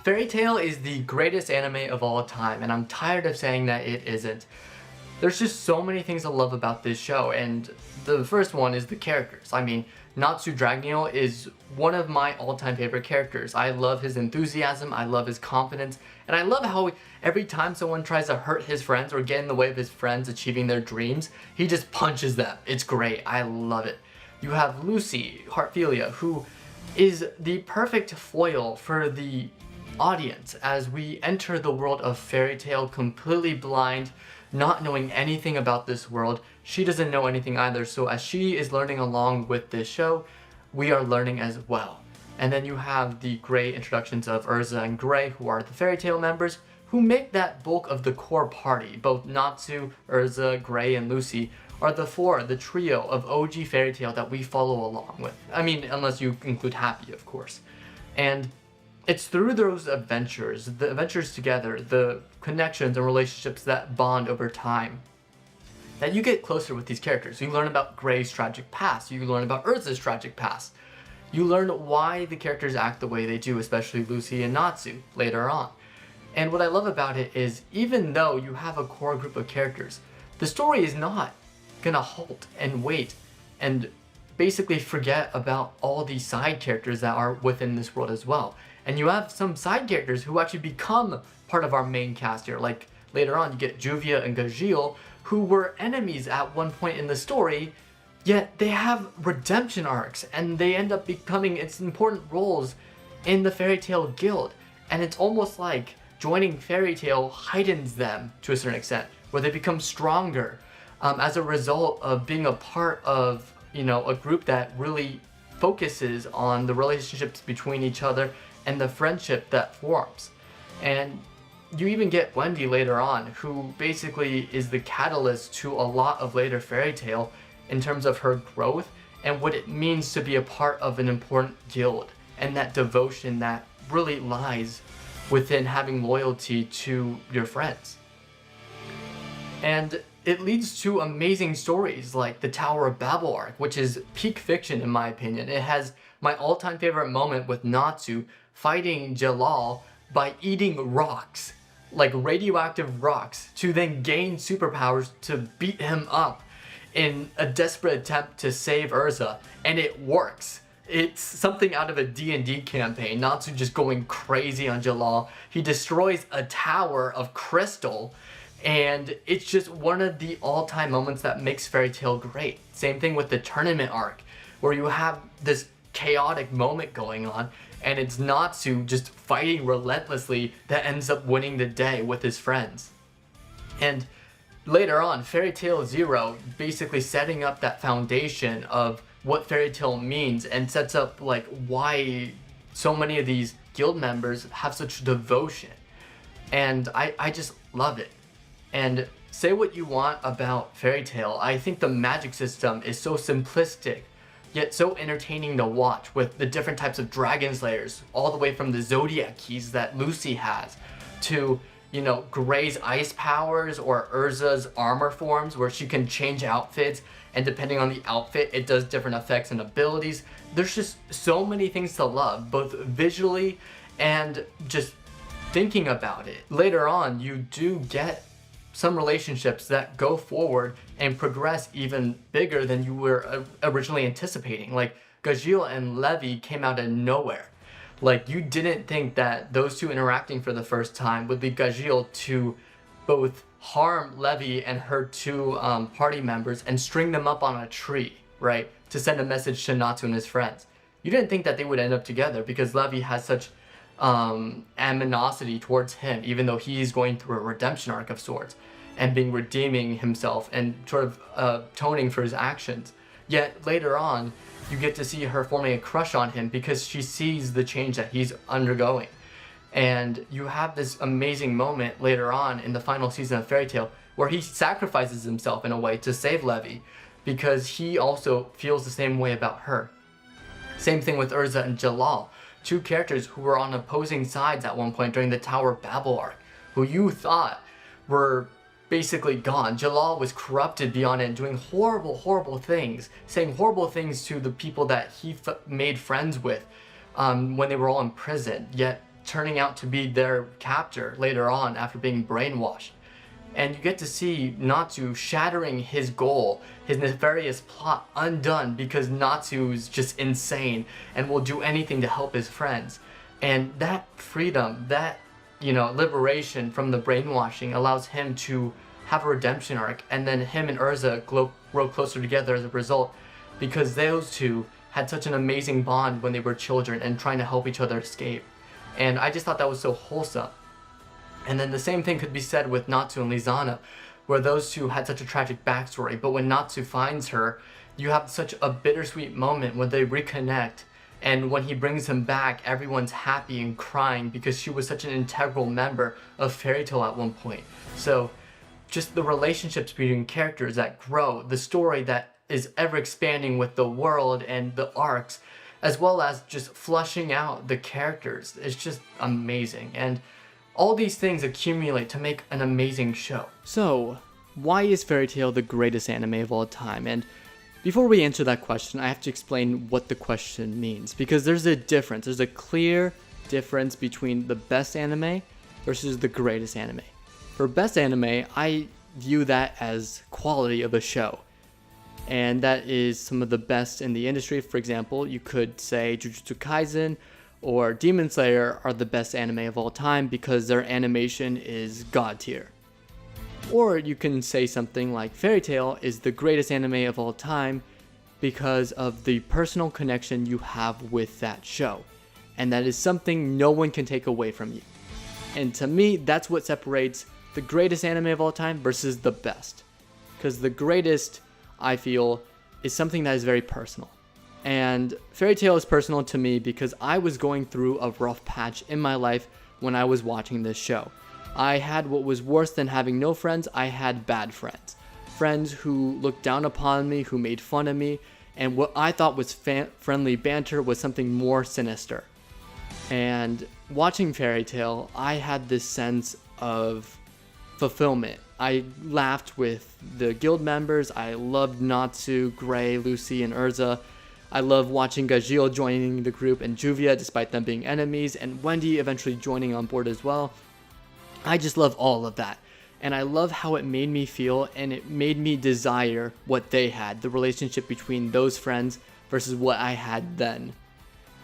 Fairy Tail is the greatest anime of all time, and I'm tired of saying that it isn't. There's just so many things I love about this show, and the first one is the characters. I mean, Natsu Dragneel is one of my all-time favorite characters. I love his enthusiasm, I love his confidence, and I love how every time someone tries to hurt his friends or get in the way of his friends achieving their dreams, he just punches them. It's great. I love it. You have Lucy, Heartfilia, who is the perfect foil for the audience as we enter the world of Fairy Tail completely blind, not knowing anything about this world. She doesn't know anything either, so as she is learning along with this show, we are learning as well. And then you have the great introductions of Erza and Gray, who are the Fairy Tail members, who make that bulk of the core party. Both Natsu, Erza, Gray, and Lucy are the trio of OG Fairy Tail that we follow along with. I mean, unless you include Happy, of course. And it's through those adventures, the adventures together, the connections and relationships that bond over time, that you get closer with these characters. You learn about Gray's tragic past, you learn about Erza's tragic past, you learn why the characters act the way they do, especially Lucy and Natsu later on. And what I love about it is, even though you have a core group of characters, the story is not gonna halt and wait and basically forget about all these side characters that are within this world as well. And you have some side characters who actually become part of our main cast here. Like later on, you get Juvia and Gajeel, who were enemies at one point in the story, yet they have redemption arcs and they end up becoming its important roles in the Fairy Tail Guild. And it's almost like joining Fairy Tail heightens them to a certain extent, where they become stronger as a result of being a part of, a group that really focuses on the relationships between each other and the friendship that forms. And you even get Wendy later on, who basically is the catalyst to a lot of later Fairy Tail in terms of her growth and what it means to be a part of an important guild, and that devotion that really lies within having loyalty to your friends. And it leads to amazing stories like the Tower of Babel arc, which is peak fiction in my opinion. It has my all-time favorite moment with Natsu fighting Jalal by eating rocks, like radioactive rocks, to then gain superpowers to beat him up in a desperate attempt to save Erza, and it works. It's something out of a D&D campaign. Natsu just going crazy on Jalal. He destroys a tower of crystal, and it's just one of the all-time moments that makes Fairy Tail great. Same thing with the tournament arc, where you have this chaotic moment going on, and it's Natsu just fighting relentlessly that ends up winning the day with his friends. And later on, Fairy Tail Zero basically setting up that foundation of what Fairy Tail means, and sets up like why so many of these guild members have such devotion. And I just love it. And say what you want about Fairy Tail, I think the magic system is so simplistic, yet so entertaining to watch, with the different types of dragon slayers, all the way from the Zodiac keys that Lucy has, to, Gray's ice powers, or Erza's armor forms, where she can change outfits, and depending on the outfit, it does different effects and abilities. There's just so many things to love, both visually and just thinking about it. Later on, you do get some relationships that go forward and progress even bigger than you were originally anticipating. Like Gajeel and Levi came out of nowhere. Like, you didn't think that those two interacting for the first time would lead Gajeel to both harm Levi and her two party members and string them up on a tree, right? To send a message to Natsu and his friends. You didn't think that they would end up together because Levi has such animosity towards him, even though he's going through a redemption arc of sorts and redeeming himself and sort of atoning for his actions. Yet later on, you get to see her forming a crush on him because she sees the change that he's undergoing. And you have this amazing moment later on in the final season of Fairy Tail where he sacrifices himself in a way to save Levi because he also feels the same way about her. Same thing with Erza and Jalal, two characters who were on opposing sides at one point during the Tower of Babel arc, who you thought were basically gone. Jalal was corrupted beyond it, doing horrible, horrible things, saying horrible things to the people that he made friends with when they were all in prison. Yet turning out to be their captor later on after being brainwashed. And you get to see Natsu shattering his goal, his nefarious plot undone because Natsu's just insane and will do anything to help his friends. And that freedom, that, liberation from the brainwashing allows him to have a redemption arc, and then him and Erza grow closer together as a result, because those two had such an amazing bond when they were children and trying to help each other escape. And I just thought that was so wholesome. And then the same thing could be said with Natsu and Lizana, where those two had such a tragic backstory, but when Natsu finds her, you have such a bittersweet moment when they reconnect, and when he brings them back, everyone's happy and crying because she was such an integral member of Fairy Tail at one point. So just the relationships between characters that grow, the story that is ever expanding with the world and the arcs, as well as just flushing out the characters, is just amazing. And all these things accumulate to make an amazing show. So, why is Fairy Tail the greatest anime of all time? And before we answer that question, I have to explain what the question means, because there's a difference. There's a clear difference between the best anime versus the greatest anime. For best anime, I view that as quality of a show. And that is some of the best in the industry. For example, you could say Jujutsu Kaisen or Demon Slayer are the best anime of all time because their animation is god tier. Or you can say something like Fairy Tail is the greatest anime of all time because of the personal connection you have with that show. And that is something no one can take away from you. And to me, that's what separates the greatest anime of all time versus the best. Because the greatest, I feel, is something that is very personal. And Fairy Tail is personal to me because I was going through a rough patch in my life when I was watching this show. I had what was worse than having no friends. I had bad friends. Friends who looked down upon me, who made fun of me, and what I thought was friendly banter was something more sinister. And watching Fairy Tail, I had this sense of fulfillment. I laughed with the guild members. I loved Natsu, Gray, Lucy, and Erza. I love watching Gajeel joining the group and Juvia despite them being enemies, and Wendy eventually joining on board as well. I just love all of that. And I love how it made me feel, and it made me desire what they had, the relationship between those friends versus what I had then.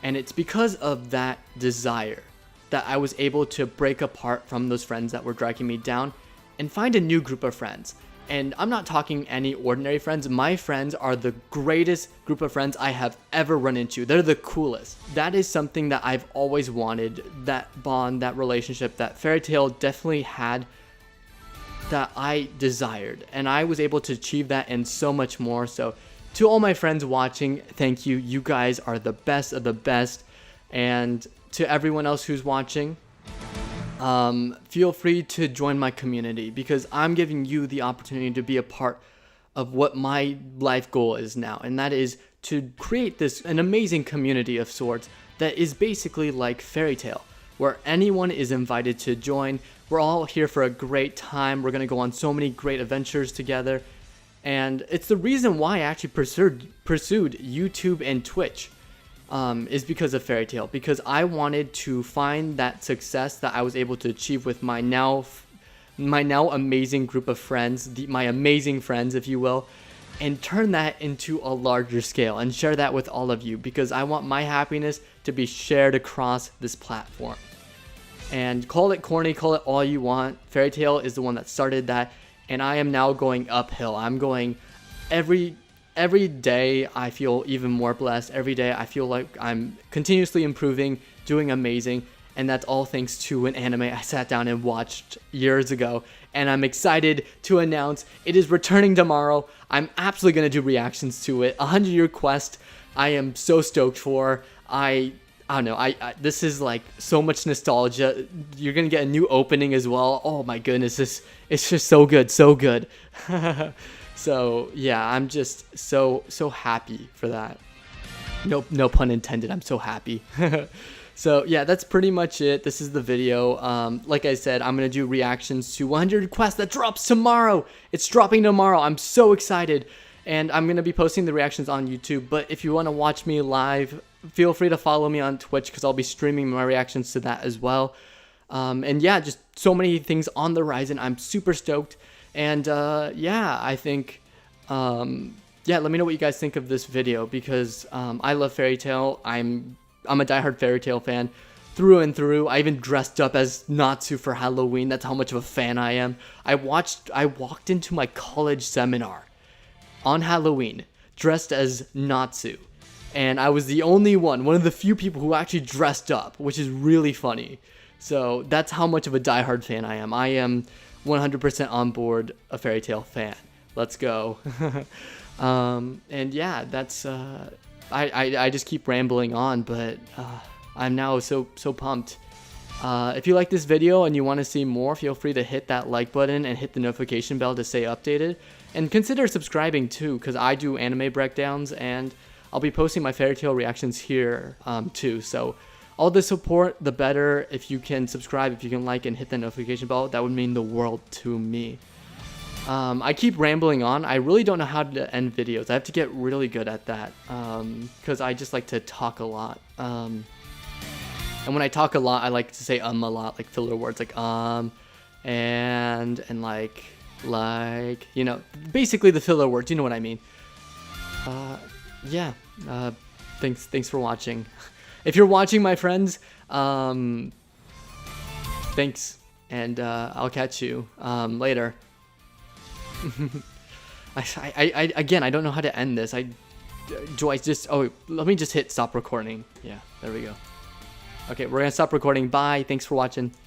And it's because of that desire that I was able to break apart from those friends that were dragging me down and find a new group of friends. And I'm not talking any ordinary friends. My friends are the greatest group of friends I have ever run into. They're the coolest. That is something that I've always wanted. That bond, that relationship, that Fairy Tail definitely had, that I desired. And I was able to achieve that and so much more. So to all my friends watching, thank you. You guys are the best of the best. And to everyone else who's watching, feel free to join my community because I'm giving you the opportunity to be a part of what my life goal is now, and that is to create an amazing community of sorts that is basically like Fairy Tail, where anyone is invited to join. We're all here for a great time. We're gonna go on so many great adventures together, and it's the reason why I actually pursued YouTube and Twitch. Is because of Fairy Tail, because I wanted to find that success that I was able to achieve with my now amazing group of friends, my amazing friends, if you will, and turn that into a larger scale and share that with all of you, because I want my happiness to be shared across this platform. And call it corny, call it all you want. Fairy Tail is the one that started that, and I am now going uphill. I'm going every day I feel even more blessed. Every day I feel like I'm continuously improving, doing amazing, and that's all thanks to an anime I sat down and watched years ago, and I'm excited to announce it is returning tomorrow. I'm absolutely going to do reactions to it. 100 Year Quest, I am so stoked for. I don't know, this is like so much nostalgia. You're going to get a new opening as well. Oh my goodness, it's just so good, so good. So yeah, I'm just so happy for that. No pun intended. I'm so happy. So yeah, that's pretty much it. This is the video. Like I said, I'm gonna do reactions to 100 Quest that drops tomorrow. It's dropping tomorrow. I'm so excited. And I'm going to be posting the reactions on YouTube, but if you want to watch me live, feel free to follow me on Twitch because I'll be streaming my reactions to that as well. And yeah, just so many things on the horizon. I'm super stoked. And yeah, I think, yeah, let me know what you guys think of this video because I love Fairy Tail. I'm a diehard Fairy Tail fan through and through. I even dressed up as Natsu for Halloween. That's how much of a fan I am. I walked into my college seminar on Halloween dressed as Natsu. And I was the only one of the few people who actually dressed up, which is really funny. So that's how much of a diehard fan I am. I am 100% on board a Fairy Tail fan. Let's go. And yeah, that's I just keep rambling on, but I'm now so pumped. If you like this video and you want to see more, feel free to hit that like button and hit the notification bell to stay updated. And consider subscribing too, because I do anime breakdowns and I'll be posting my Fairy Tail reactions here too. So all the support, the better. If you can subscribe, if you can like and hit the notification bell, that would mean the world to me. I keep rambling on. I really don't know how to end videos. I have to get really good at that because I just like to talk a lot. And when I talk a lot, I like to say a lot, like filler words like and like, you know, basically the filler words, you know what I mean. Yeah, thanks for watching. If you're watching, my friends, thanks, and I'll catch you later. Again, I don't know how to end this. Do I just, oh, let me just hit stop recording. Yeah, there we go. Okay, we're gonna stop recording. Bye, thanks for watching.